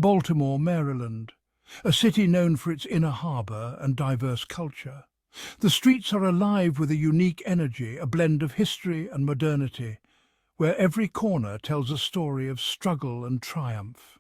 Baltimore, Maryland, a city known for its inner harbor and diverse culture. The streets are alive with a unique energy, a blend of history and modernity, where every corner tells a story of struggle and triumph.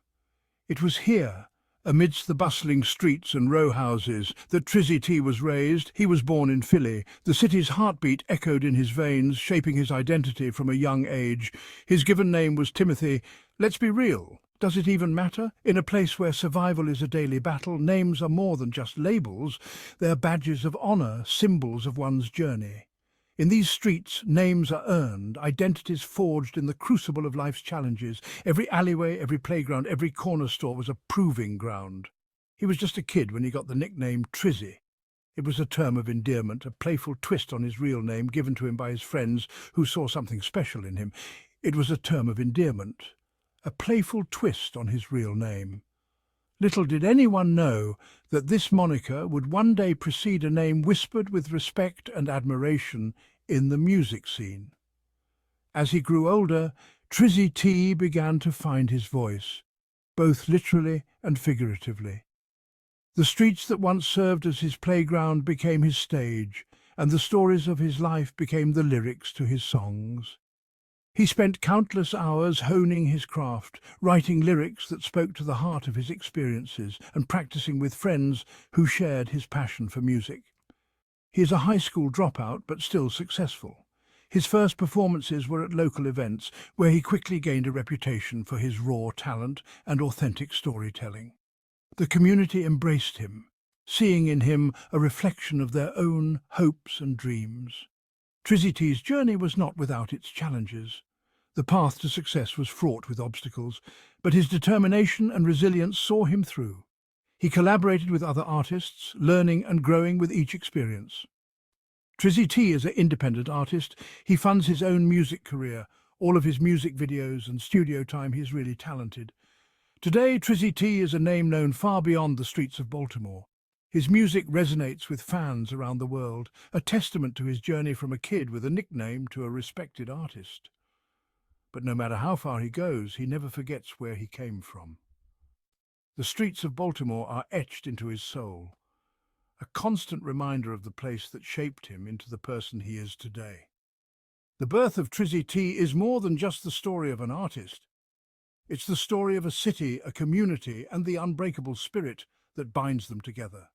It was here, amidst the bustling streets and row houses, that Trizzy T was raised. He was born in Philly. The city's heartbeat echoed in his veins, shaping his identity from a young age. His given name was Timothy. Let's be real. Does it even matter? In a place where survival is a daily battle, names are more than just labels. They're badges of honor, symbols of one's journey. In these streets, names are earned, identities forged in the crucible of life's challenges. Every alleyway, every playground, every corner store was a proving ground. He was just a kid when he got the nickname Trizzy. It was a term of endearment, a playful twist on his real name given to him by his friends who saw something special in him. It was a term of endearment, a playful twist on his real name. Little did anyone know that this moniker would one day precede a name whispered with respect and admiration in the music scene. As he grew older, Trizzy T began to find his voice, both literally and figuratively. The streets that once served as his playground became his stage, and the stories of his life became the lyrics to his songs. He spent countless hours honing his craft, writing lyrics that spoke to the heart of his experiences and practicing with friends who shared his passion for music. He is a high school dropout, but still successful. His first performances were at local events, where he quickly gained a reputation for his raw talent and authentic storytelling. The community embraced him, seeing in him a reflection of their own hopes and dreams. Trizzy T's journey was not without its challenges. The path to success was fraught with obstacles, but his determination and resilience saw him through. He collaborated with other artists, learning and growing with each experience. Trizzy T is an independent artist. He funds his own music career. All of his music videos and studio time, he is really talented. Today, Trizzy T is a name known far beyond the streets of Baltimore. His music resonates with fans around the world, a testament to his journey from a kid with a nickname to a respected artist. But no matter how far he goes, he never forgets where he came from. The streets of Baltimore are etched into his soul, a constant reminder of the place that shaped him into the person he is today. The birth of Trizzy T is more than just the story of an artist. It's the story of a city, a community, and the unbreakable spirit that binds them together.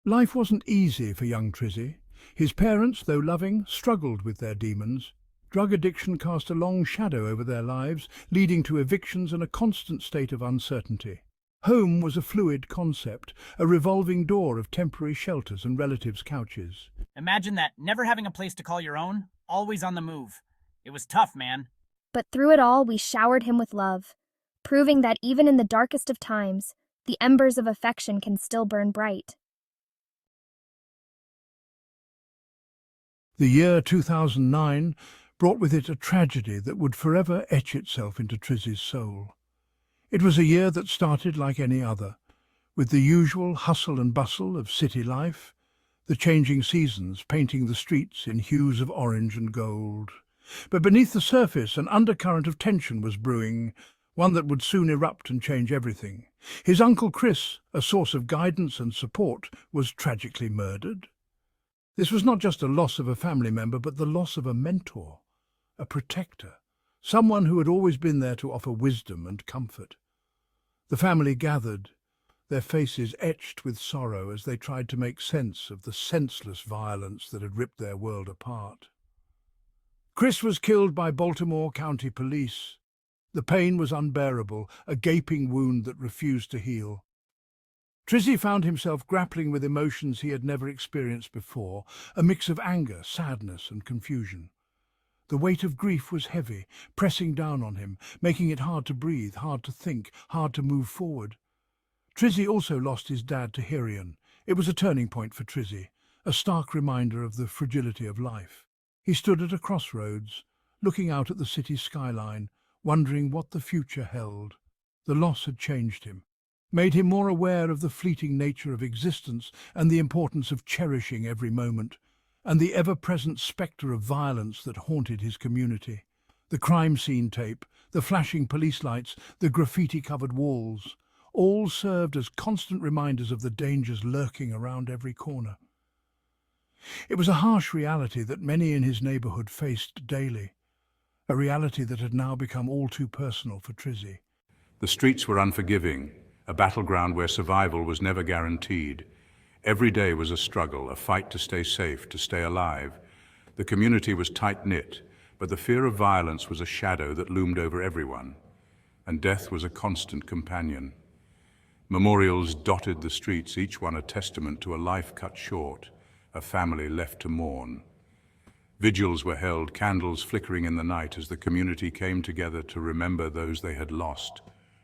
Life wasn't easy for young Trizzy. His parents, though loving, struggled with their demons. Drug addiction cast a long shadow over their lives, leading to evictions and a constant state of uncertainty. Home was a fluid concept, a revolving door of temporary shelters and relatives' couches. Imagine that, never having a place to call your own, always on the move. It was tough, man. But through it all, we showered him with love, proving that even in the darkest of times, the embers of affection can still burn bright. The year 2009 brought with it a tragedy that would forever etch itself into Trizzy's soul. It was a year that started like any other, with the usual hustle and bustle of city life, the changing seasons painting the streets in hues of orange and gold. But beneath the surface, an undercurrent of tension was brewing, one that would soon erupt and change everything. His uncle Chris, a source of guidance and support, was tragically murdered. This was not just a loss of a family member, but the loss of a mentor, a protector, someone who had always been there to offer wisdom and comfort. The family gathered, their faces etched with sorrow as they tried to make sense of the senseless violence that had ripped their world apart. Chris was killed by Baltimore County Police. The pain was unbearable, a gaping wound that refused to heal. Trizzy found himself grappling with emotions he had never experienced before, a mix of anger, sadness and confusion. The weight of grief was heavy, pressing down on him, making it hard to breathe, hard to think, hard to move forward. Trizzy also lost his dad to heroin. It was a turning point for Trizzy, a stark reminder of the fragility of life. He stood at a crossroads, looking out at the city's skyline, wondering what the future held. The loss had changed him, made him more aware of the fleeting nature of existence and the importance of cherishing every moment, and the ever-present spectre of violence that haunted his community. The crime scene tape, the flashing police lights, the graffiti-covered walls, all served as constant reminders of the dangers lurking around every corner. It was a harsh reality that many in his neighbourhood faced daily, a reality that had now become all too personal for Trizzy. The streets were unforgiving, a battleground where survival was never guaranteed. Every day was a struggle, a fight to stay safe, to stay alive. The community was tight-knit, but the fear of violence was a shadow that loomed over everyone, and death was a constant companion. Memorials dotted the streets, each one a testament to a life cut short, a family left to mourn. Vigils were held, candles flickering in the night as the community came together to remember those they had lost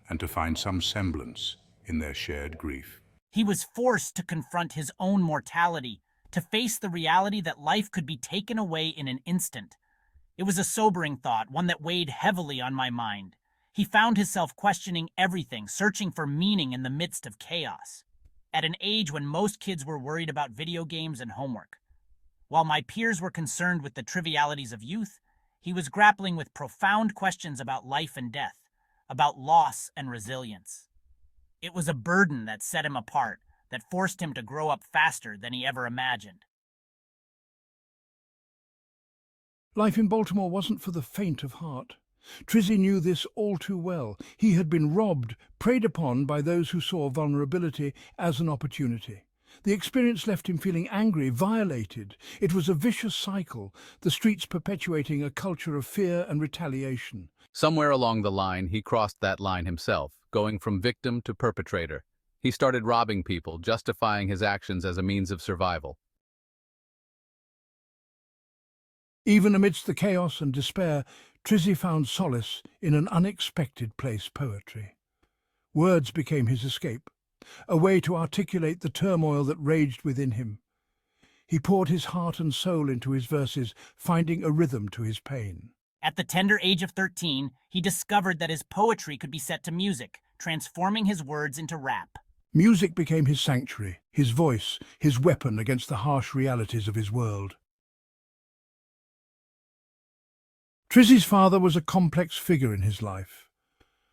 and to find some semblance in their shared grief. He was forced to confront his own mortality, to face the reality that life could be taken away in an instant. It was a sobering thought, one that weighed heavily on my mind. He found himself questioning everything, searching for meaning in the midst of chaos. At an age when most kids were worried about video games and homework. While my peers were concerned with the trivialities of youth, he was grappling with profound questions about life and death, about loss and resilience. It was a burden that set him apart, that forced him to grow up faster than he ever imagined. Life in Baltimore wasn't for the faint of heart. Trizzy knew this all too well. He had been robbed, preyed upon by those who saw vulnerability as an opportunity. The experience left him feeling angry, violated. It was a vicious cycle, the streets perpetuating a culture of fear and retaliation. Somewhere along the line, he crossed that line himself, going from victim to perpetrator. He started robbing people, justifying his actions as a means of survival. Even amidst the chaos and despair, Trizzy found solace in an unexpected place: poetry. Words became his escape, a way to articulate the turmoil that raged within him. He poured his heart and soul into his verses, finding a rhythm to his pain. At the tender age of 13, he discovered that his poetry could be set to music, transforming his words into rap. Music became his sanctuary, his voice, his weapon against the harsh realities of his world. Trizzy's father was a complex figure in his life,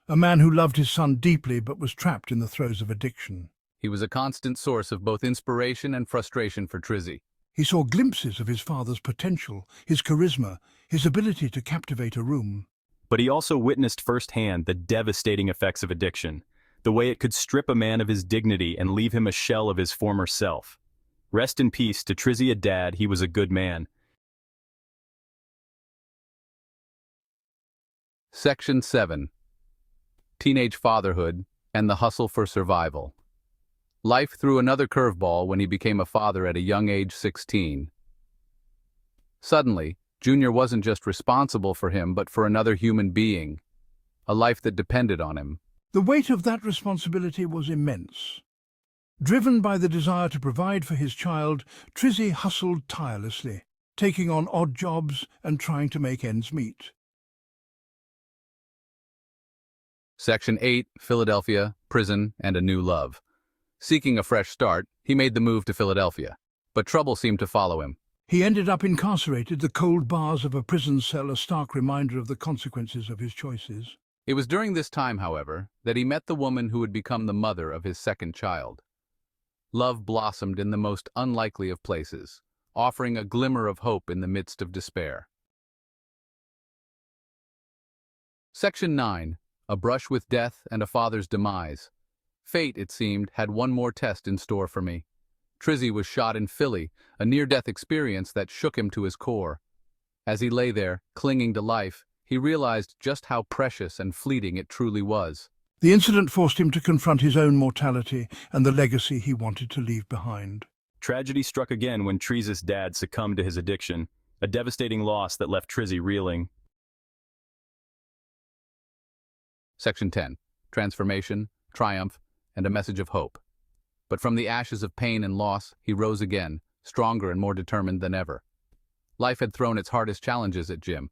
a man who loved his son deeply but was trapped in the throes of addiction. He was a constant source of both inspiration and frustration for Trizzy. He saw glimpses of his father's potential, his charisma, his ability to captivate a room. But he also witnessed firsthand the devastating effects of addiction, the way it could strip a man of his dignity and leave him a shell of his former self. Rest in peace to Trizzy, dad, he was a good man. Section 7. Teenage fatherhood and the hustle for survival. Life threw another curveball when he became a father at a young age, 16. Suddenly, Junior wasn't just responsible for him, but for another human being, a life that depended on him. The weight of that responsibility was immense. Driven by the desire to provide for his child, Trizzy hustled tirelessly, taking on odd jobs and trying to make ends meet. Section 8. Philadelphia, prison, and a new love. Seeking a fresh start, he made the move to Philadelphia, but trouble seemed to follow him. He ended up incarcerated, the cold bars of a prison cell a stark reminder of the consequences of his choices. It was during this time, however, that he met the woman who would become the mother of his second child. Love blossomed in the most unlikely of places, offering a glimmer of hope in the midst of despair. Section 9. A brush with death and a father's demise. Fate, it seemed, had one more test in store for me. Trizzy was shot in Philly, a near-death experience that shook him to his core. As he lay there, clinging to life, he realized just how precious and fleeting it truly was. The incident forced him to confront his own mortality and the legacy he wanted to leave behind. Tragedy struck again when Trizzy's dad succumbed to his addiction, a devastating loss that left Trizzy reeling. Section 10. Transformation, triumph, and a message of hope. But from the ashes of pain and loss, he rose again, stronger and more determined than ever. Life had thrown its hardest challenges at Jim,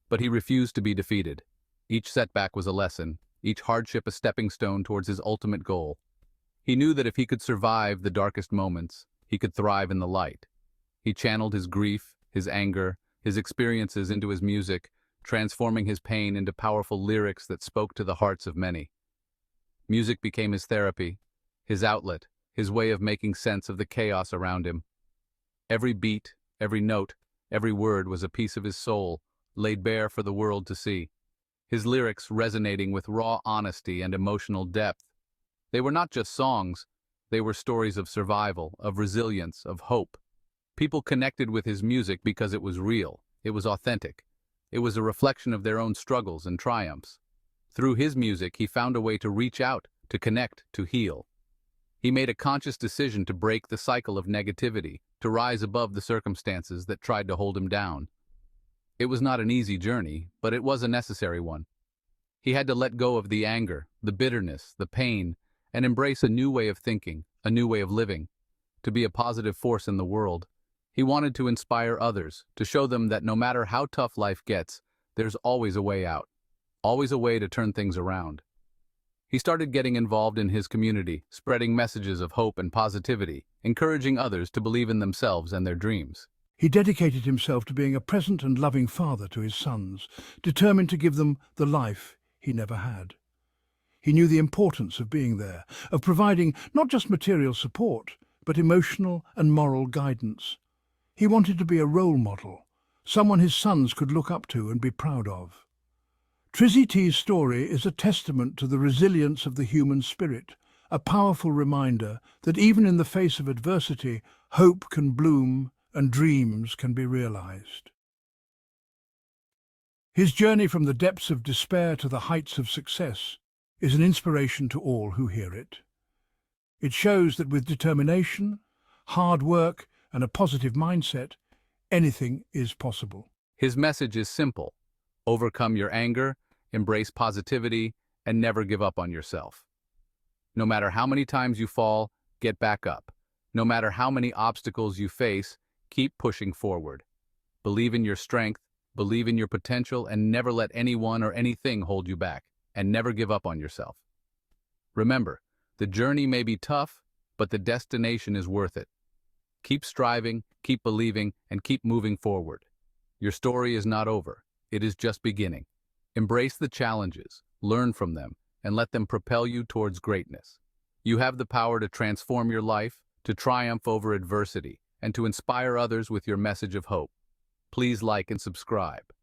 but he refused to be defeated. Each setback was a lesson, each hardship a stepping stone towards his ultimate goal. He knew that if he could survive the darkest moments, he could thrive in the light. He channeled his grief, his anger, his experiences into his music, transforming his pain into powerful lyrics that spoke to the hearts of many. Music became his therapy, his outlet, his way of making sense of the chaos around him. Every beat, every note, every word was a piece of his soul, laid bare for the world to see. His lyrics resonating with raw honesty and emotional depth. They were not just songs, they were stories of survival, of resilience, of hope. People connected with his music because it was real, it was authentic. It was a reflection of their own struggles and triumphs. Through his music, he found a way to reach out, to connect, to heal. He made a conscious decision to break the cycle of negativity, to rise above the circumstances that tried to hold him down. It was not an easy journey, but it was a necessary one. He had to let go of the anger, the bitterness, the pain, and embrace a new way of thinking, a new way of living. To be a positive force in the world, he wanted to inspire others, to show them that no matter how tough life gets, there's always a way out, always a way to turn things around. He started getting involved in his community, spreading messages of hope and positivity, encouraging others to believe in themselves and their dreams. He dedicated himself to being a present and loving father to his sons, determined to give them the life he never had. He knew the importance of being there, of providing not just material support, but emotional and moral guidance. He wanted to be a role model, someone his sons could look up to and be proud of. Trizzy T's story is a testament to the resilience of the human spirit, a powerful reminder that even in the face of adversity, hope can bloom and dreams can be realized. His journey from the depths of despair to the heights of success is an inspiration to all who hear it. It shows that with determination, hard work, and a positive mindset, anything is possible. His message is simple: overcome your anger, embrace positivity, and never give up on yourself. No matter how many times you fall, get back up. No matter how many obstacles you face, keep pushing forward. Believe in your strength, believe in your potential, and never let anyone or anything hold you back. And never give up on yourself. Remember, the journey may be tough, but the destination is worth it. Keep striving, keep believing, and keep moving forward. Your story is not over. It is just beginning. Embrace the challenges, learn from them, and let them propel you towards greatness. You have the power to transform your life, to triumph over adversity, and to inspire others with your message of hope. Please like and subscribe.